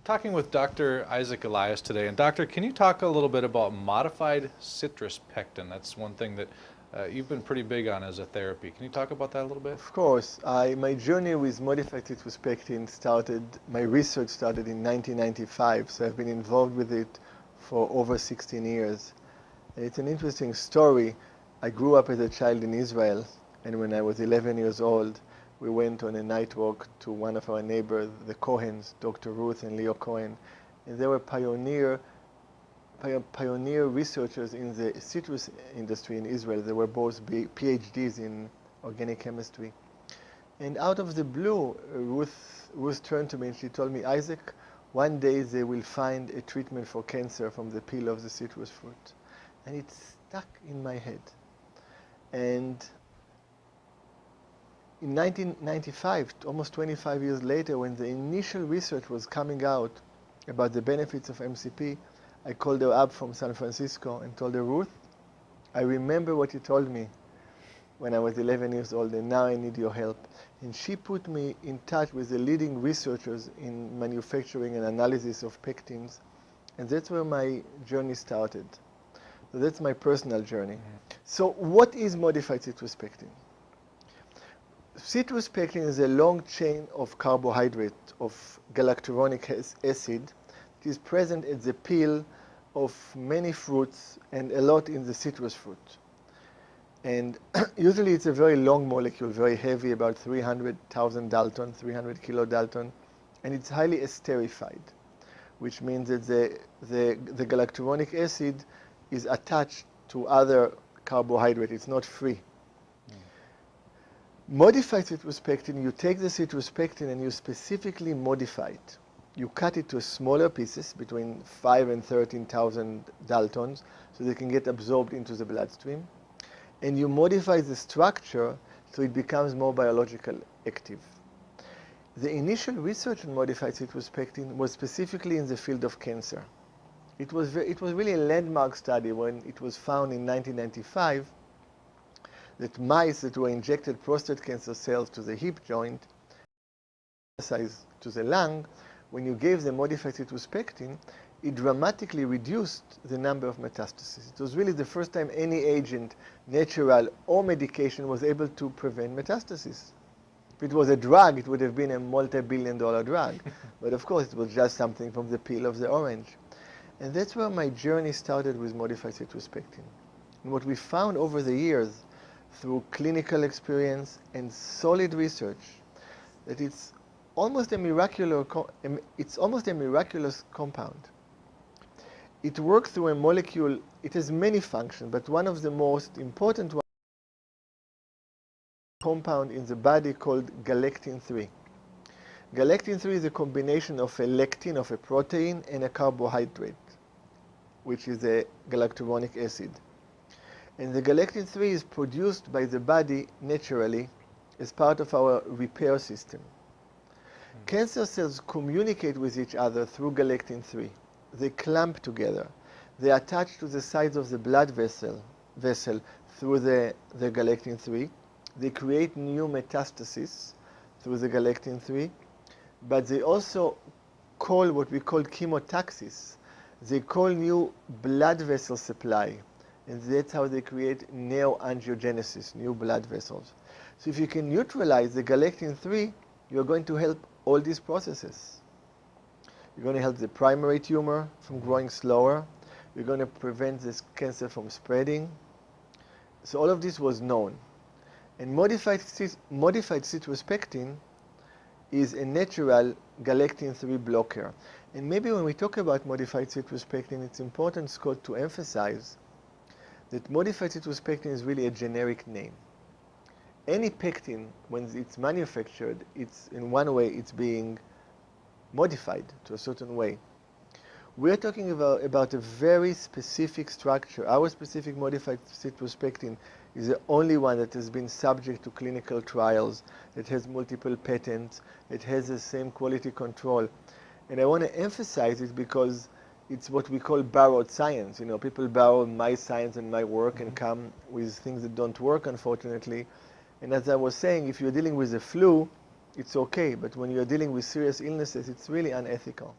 talking with Dr. Isaac Elias today. And Doctor, can you talk a little bit about modified citrus pectin? That's one thing that you've been pretty big on as a therapy. Can you talk about that a little bit? Of course. My journey with modified citrus pectin my research started in 1995, so I've been involved with it for over 16 years. And it's an interesting story. I grew up as a child in Israel, and when I was 11 years old, we went on a night walk to one of our neighbors, the Cohens, Dr. Ruth and Leo Cohen, and they were pioneer researchers in the citrus industry in Israel. They were both PhDs in organic chemistry. And out of the blue, Ruth turned to me and she told me, Isaac, one day they will find a treatment for cancer from the peel of the citrus fruit. And it stuck in my head. And in 1995, almost 25 years later, when the initial research was coming out about the benefits of MCP, I called her up from San Francisco and told her, Ruth, I remember what you told me when I was 11 years old, and now I need your help. And she put me in touch with the leading researchers in manufacturing and analysis of pectins, and that's where my journey started. So that's my personal journey. So what is modified citrus pectin? Citrus pectin is a long chain of carbohydrate, of galacturonic acid. It is present at the peel of many fruits and a lot in the citrus fruit. And usually it's a very long molecule, very heavy, about 300,000 Dalton, 300 kilodalton, and it's highly esterified, which means that the galacturonic acid is attached to other carbohydrate. It's not free. Modified citrus pectin, you take the citrus pectin and you specifically modify it. You cut it to smaller pieces, between 5 and 13,000 Daltons, so they can get absorbed into the bloodstream. And you modify the structure so it becomes more biologically active. The initial research on modified citrus pectin was specifically in the field of cancer. It was really a landmark study when it was found in 1995 that mice that were injected prostate cancer cells to the hip joint, to the lung, when you gave them modified citrus pectin, it dramatically reduced the number of metastases. It was really the first time any agent, natural or medication, was able to prevent metastases. If it was a drug, it would have been a multi-billion-dollar drug. But of course, it was just something from the peel of the orange. And that's where my journey started with modified citrus pectin. And what we found over the years, through clinical experience and solid research, that it's almost a miraculous compound. It works through a molecule. It has many functions, but one of the most important ones is a compound in the body called galectin-3. Galectin-3 is a combination of a lectin, of a protein, and a carbohydrate, which is a galacturonic acid. And the galectin-3 is produced by the body naturally as part of our repair system. Cancer cells communicate with each other through galectin-3. They clamp together. They attach to the sides of the blood vessel through the galectin-3. They create new metastases through the galectin-3, but they also call what we call chemotaxis. They call new blood vessel supply. And that's how they create neoangiogenesis, new blood vessels. So if you can neutralize the galectin-3, you're going to help all these processes. You're going to help the primary tumor from growing slower. You're going to prevent this cancer from spreading. So all of this was known. And modified citrus pectin is a natural galectin-3 blocker. And maybe when we talk about modified citrus pectin, it's important, Scott, to emphasize that modified citrus pectin is really a generic name. Any pectin, when it's manufactured, it's in one way it's being modified to a certain way. We're talking about a very specific structure. Our specific modified citrus pectin is the only one that has been subject to clinical trials. It has multiple patents. It has the same quality control. And I want to emphasize it because it's what we call borrowed science. You know, people borrow my science and my work and come with things that don't work, unfortunately. And as I was saying, if you're dealing with the flu, it's okay. But when you're dealing with serious illnesses, it's really unethical.